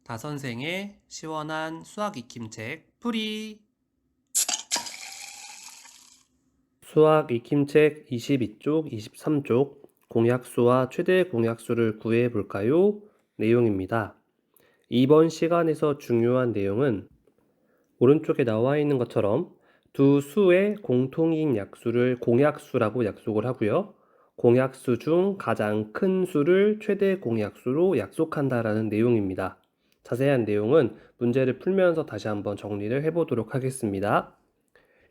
다선생의 시원한 수학 익힘책 풀이. 수학 익힘책 22쪽, 23쪽 공약수와 최대 공약수를 구해 볼까요? 내용입니다. 이번 시간에서 중요한 내용은 오른쪽에 나와 있는 것처럼 두 수의 공통인 약수를 공약수라고 약속을 하고요. 공약수 중 가장 큰 수를 최대 공약수로 약속한다라는 내용입니다. 자세한 내용은 문제를 풀면서 다시 한번 정리를 해보도록 하겠습니다.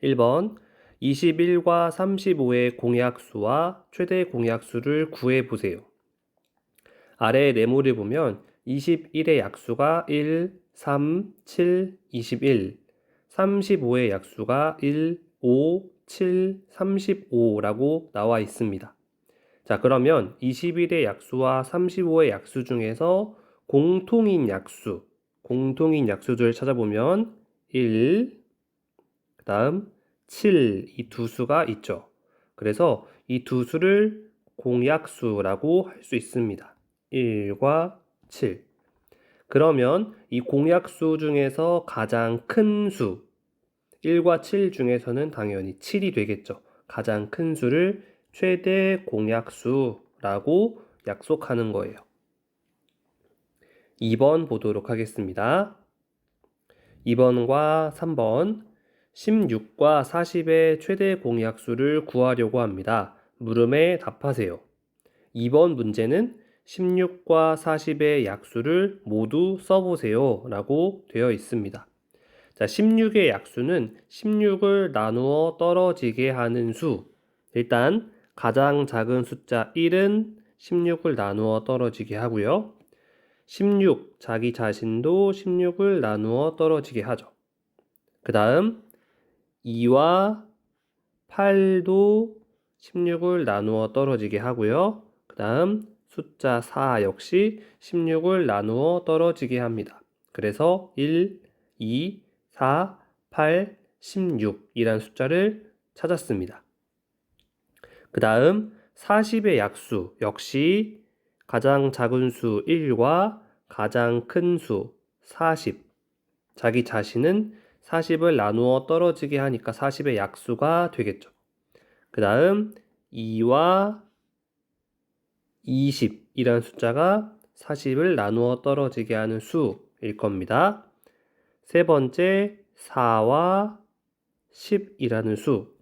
1번 21과 35의 공약수와 최대 공약수를 구해보세요. 아래의 네모를 보면 21의 약수가 1, 3, 7, 21, 35의 약수가 1, 5, 7, 35라고 나와 있습니다. 자, 그러면 21의 약수와 35의 약수 중에서 공통인 약수들 찾아보면 1, 그 다음 7, 이 두 수가 있죠. 그래서 이 두 수를 공약수라고 할 수 있습니다. 1과 7. 그러면 이 공약수 중에서 가장 큰 수, 1과 7 중에서는 당연히 7이 되겠죠. 가장 큰 수를 최대 공약수라고 약속하는 거예요. 2번 보도록 하겠습니다. 2번과 3번 16과 40의 최대 공약수를 구하려고 합니다. 물음에 답하세요. 2번 문제는 16과 40의 약수를 모두 써보세요 라고 되어 있습니다. 자, 16의 약수는 16을 나누어 떨어지게 하는 수. 일단 가장 작은 숫자 1은 16을 나누어 떨어지게 하고요. 16, 자기 자신도 16을 나누어 떨어지게 하죠. 그 다음 2와 8도 16을 나누어 떨어지게 하고요. 그 다음 숫자 4 역시 16을 나누어 떨어지게 합니다. 그래서 1, 2, 4, 8, 16이란 숫자를 찾았습니다. 그 다음 40의 약수 역시 가장 작은 수 1과 가장 큰 수 40. 자기 자신은 40을 나누어 떨어지게 하니까 40의 약수가 되겠죠. 그 다음 2와 20이라는 숫자가 40을 나누어 떨어지게 하는 수일 겁니다. 세 번째 4와 10이라는 수.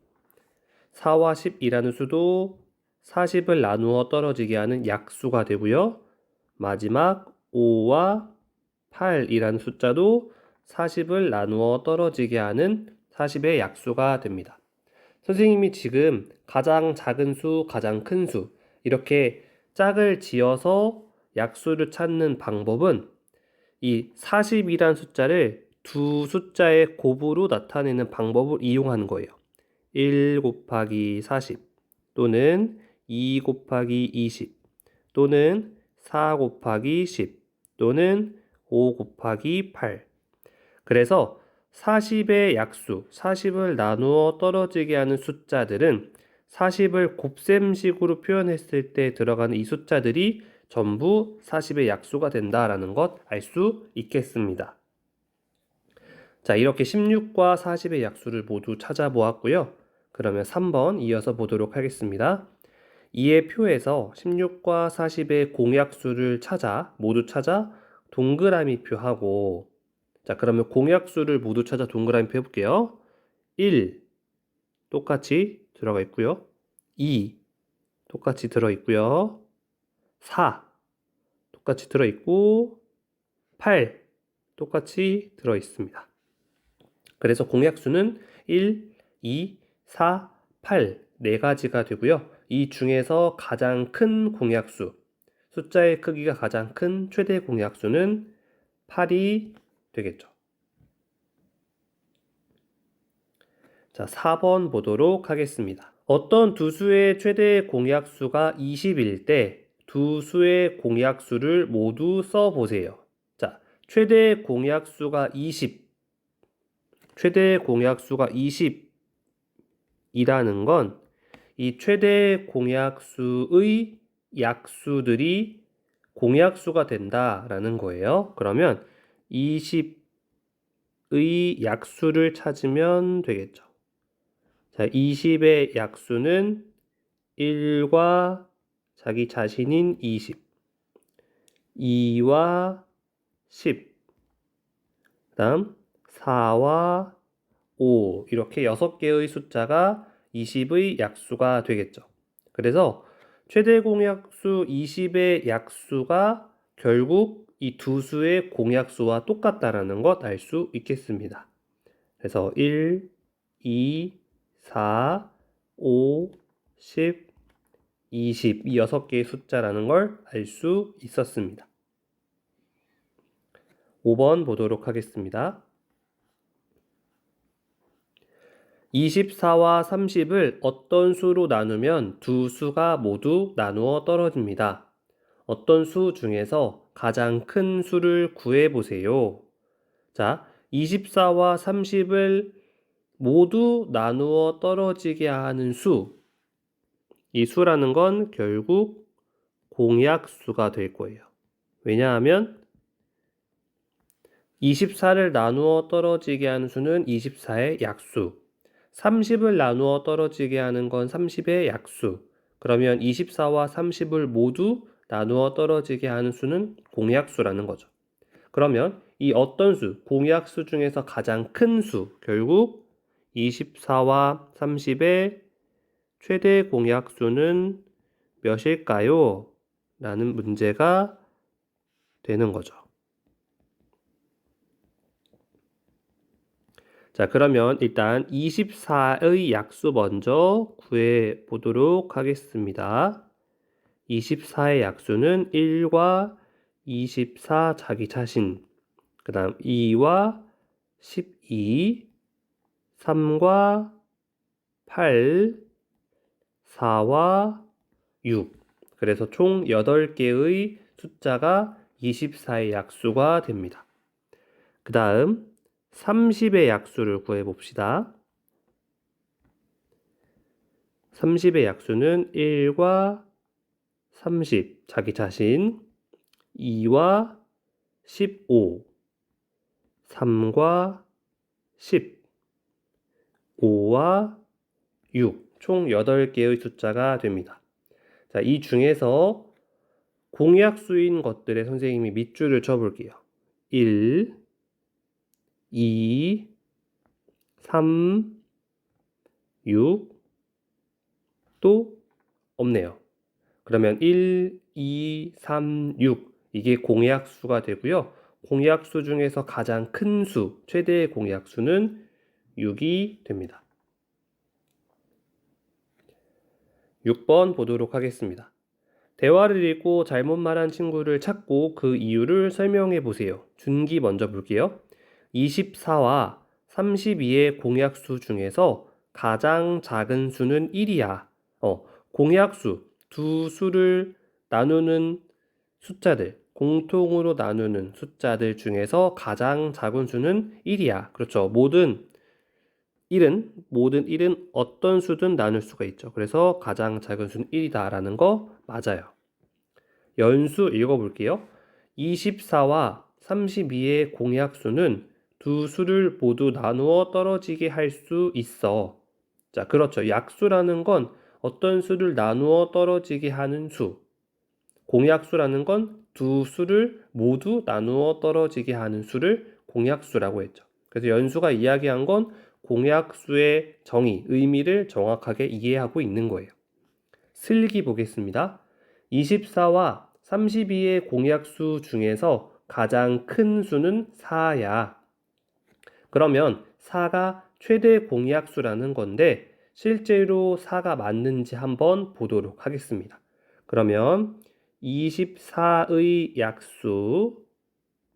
4와 10이라는 수도 40을 나누어 떨어지게 하는 약수가 되고요. 마지막 5와 8이라는 숫자도 40을 나누어 떨어지게 하는 40의 약수가 됩니다. 선생님이 지금 가장 작은 수, 가장 큰 수 이렇게 짝을 지어서 약수를 찾는 방법은 이 40이란 숫자를 두 숫자의 곱으로 나타내는 방법을 이용하는 거예요. 1 곱하기 40 또는 2 곱하기 20 또는 4 곱하기 10 또는 5 곱하기 8. 그래서 40의 약수, 40을 나누어 떨어지게 하는 숫자들은 40을 곱셈식으로 표현했을 때 들어가는 이 숫자들이 전부 40의 약수가 된다라는 것 알 수 있겠습니다. 자, 이렇게 16과 40의 약수를 모두 찾아보았고요. 그러면 3번 이어서 보도록 하겠습니다. 이의 표에서 16과 40의 공약수를 모두 찾아 동그라미 표하고, 자, 그러면 공약수를 모두 찾아 동그라미 표 해볼게요. 1, 똑같이 들어가 있고요. 2, 똑같이 들어있고요. 4, 똑같이 들어있고, 8, 똑같이 들어있습니다. 그래서 공약수는 1, 2, 4, 8, 네 가지가 되고요. 이 중에서 가장 큰 공약수, 숫자의 크기가 가장 큰 최대 공약수는 8이 되겠죠. 자, 4번 보도록 하겠습니다. 어떤 두 수의 최대 공약수가 20일 때 두 수의 공약수를 모두 써보세요. 자, 최대 공약수가 20이라는 건 이 최대 공약수의 약수들이 공약수가 된다라는 거예요. 그러면 20의 약수를 찾으면 되겠죠. 자, 20의 약수는 1과 자기 자신인 20, 2와 10, 그 다음 4와 5 이렇게 6개의 숫자가 20의 약수가 되겠죠. 그래서 최대 공약수 20의 약수가 결국 이 두 수의 공약수와 똑같다라는 것 알 수 있겠습니다. 그래서 1, 2, 4, 5, 10, 20 이 6개의 숫자라는 걸 알 수 있었습니다. 5번 보도록 하겠습니다. 24와 30을 어떤 수로 나누면 두 수가 모두 나누어 떨어집니다. 어떤 수 중에서 가장 큰 수를 구해보세요. 자, 24와 30을 모두 나누어 떨어지게 하는 수. 이 수라는 건 결국 공약수가 될 거예요. 왜냐하면 24를 나누어 떨어지게 하는 수는 24의 약수. 30을 나누어 떨어지게 하는 건 30의 약수. 그러면 24와 30을 모두 나누어 떨어지게 하는 수는 공약수라는 거죠. 그러면 이 어떤 수, 공약수 중에서 가장 큰 수, 결국 24와 30의 최대 공약수는 몇일까요? 라는 문제가 되는 거죠. 자, 그러면 일단 24의 약수 먼저 구해 보도록 하겠습니다. 24의 약수는 1과 24 자기 자신, 그 다음 2와 12, 3과 8, 4와 6. 그래서 총 8개의 숫자가 24의 약수가 됩니다. 그 다음 30의 약수를 구해봅시다. 30의 약수는 1과 30, 자기 자신, 2와 15, 3과 10, 5와 6, 총 8개의 숫자가 됩니다. 자, 이 중에서 공약수인 것들의 선생님이 밑줄을 쳐볼게요. 1, 2, 3, 6, 또 없네요. 그러면 1, 2, 3, 6 이게 공약수가 되고요. 공약수 중에서 가장 큰 수, 최대의 공약수는 6이 됩니다. 6번 보도록 하겠습니다. 대화를 읽고 잘못 말한 친구를 찾고 그 이유를 설명해 보세요. 준기 먼저 볼게요. 24와 32의 공약수 중에서 가장 작은 수는 1이야. 공약수, 두 수를 나누는 숫자들, 공통으로 나누는 숫자들 중에서 가장 작은 수는 1이야. 그렇죠. 모든 1은 어떤 수든 나눌 수가 있죠. 그래서 가장 작은 수는 1이다라는 거 맞아요. 연수 읽어볼게요. 24와 32의 공약수는 두 수를 모두 나누어 떨어지게 할 수 있어. 자, 그렇죠. 약수라는 건 어떤 수를 나누어 떨어지게 하는 수. 공약수라는 건 두 수를 모두 나누어 떨어지게 하는 수를 공약수라고 했죠. 그래서 연수가 이야기한 건 공약수의 정의, 의미를 정확하게 이해하고 있는 거예요. 슬기 보겠습니다. 24와 32의 공약수 중에서 가장 큰 수는 4야. 그러면 4가 최대 공약수라는 건데 실제로 4가 맞는지 한번 보도록 하겠습니다. 그러면 24의 약수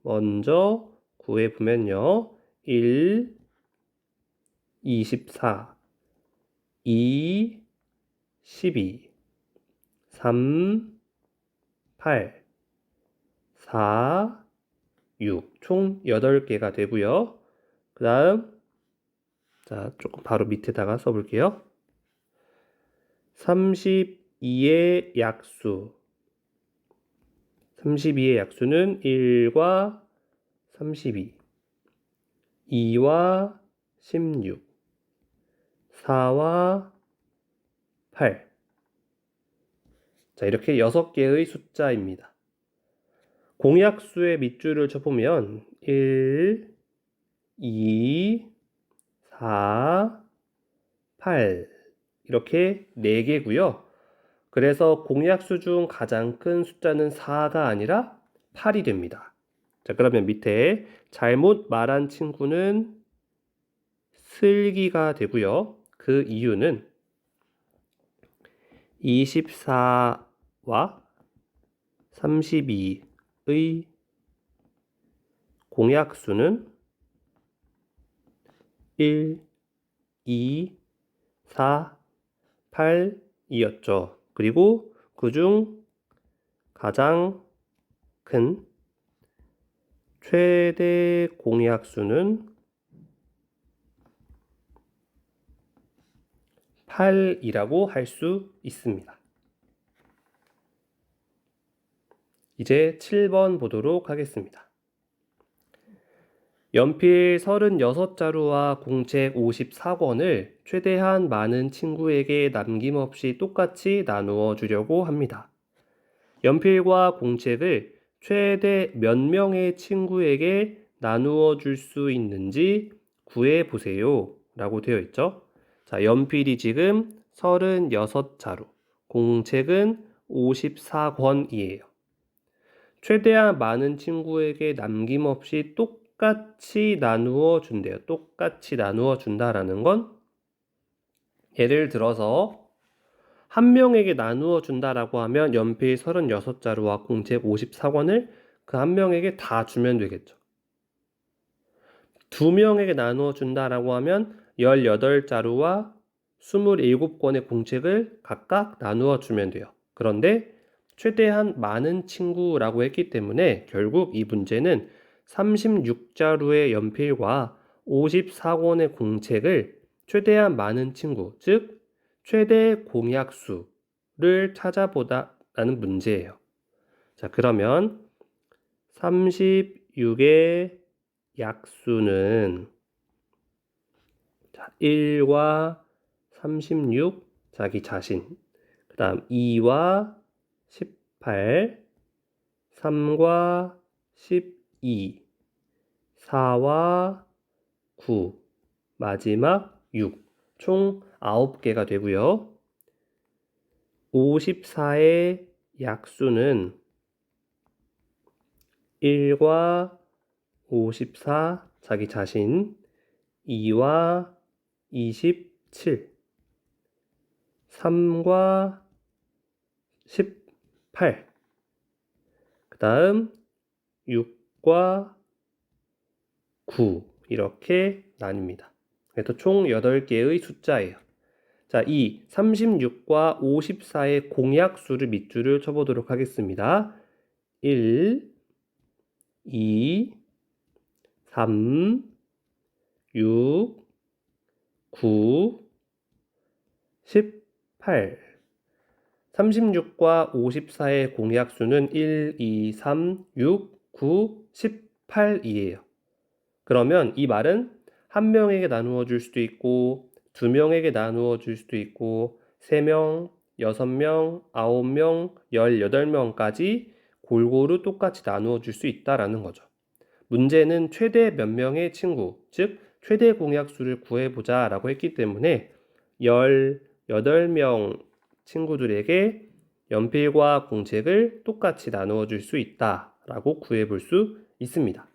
먼저 구해보면요. 1, 24, 2, 12, 3, 8, 4, 6. 총 8개가 되고요. 그 다음 자, 조금 바로 밑에다가 써볼게요. 32의 약수. 32의 약수는 1과 32, 2와 16, 4와 8. 자, 이렇게 6개의 숫자입니다. 공약수의 밑줄을 쳐보면 1, 2, 4, 8 이렇게 4개고요. 그래서 공약수 중 가장 큰 숫자는 4가 아니라 8이 됩니다. 자, 그러면 밑에 잘못 말한 친구는 슬기가 되고요. 그 이유는 24와 32의 공약수는 1, 2, 4, 8이었죠. 그리고 그중 가장 큰 최대 공약수는 8이라고 할 수 있습니다. 이제 7번 보도록 하겠습니다. 연필 36자루와 공책 54권을 최대한 많은 친구에게 남김없이 똑같이 나누어 주려고 합니다. 연필과 공책을 최대 몇 명의 친구에게 나누어 줄 수 있는지 구해 보세요 라고 되어 있죠. 자, 연필이 지금 36자루, 공책은 54권이에요. 최대한 많은 친구에게 남김없이 똑같이 나누어 준대요. 똑같이 나누어 준다라는 건 예를 들어서 한 명에게 나누어 준다라고 하면 연필 36자루와 공책 54권을 그 한 명에게 다 주면 되겠죠. 두 명에게 나누어 준다라고 하면 18자루와 27권의 공책을 각각 나누어 주면 돼요. 그런데 최대한 많은 친구라고 했기 때문에 결국 이 문제는 36자루의 연필과 54권의 공책을 최대한 많은 친구, 즉 최대 공약수를 찾아보다라는 문제예요. 자, 그러면 36의 약수는 1과 36 자기 자신, 그 다음 2와 18, 3과 12, 4와 9, 마지막 6, 총 9개가 되고요. 54의 약수는 1과 54 자기 자신, 2와 27, 3과 18, 그 다음 6과 9 이렇게 나뉩니다. 그래서 총 8개의 숫자예요. 자, 이 36과 54의 공약수를 밑줄을 쳐보도록 하겠습니다. 1, 2, 3, 6, 9, 18. 36과 54의 공약수는 1, 2, 3, 6, 9, 18이에요. 그러면 이 말은 한 명에게 나누어 줄 수도 있고, 두 명에게 나누어 줄 수도 있고, 3명, 6명, 9명, 18명까지 골고루 똑같이 나누어 줄 수 있다라는 거죠. 문제는 최대 몇 명의 친구, 즉 최대 공약수를 구해보자 라고 했기 때문에 18명 친구들에게 연필과 공책을 똑같이 나누어 줄 수 있다 라고 구해볼 수 있습니다.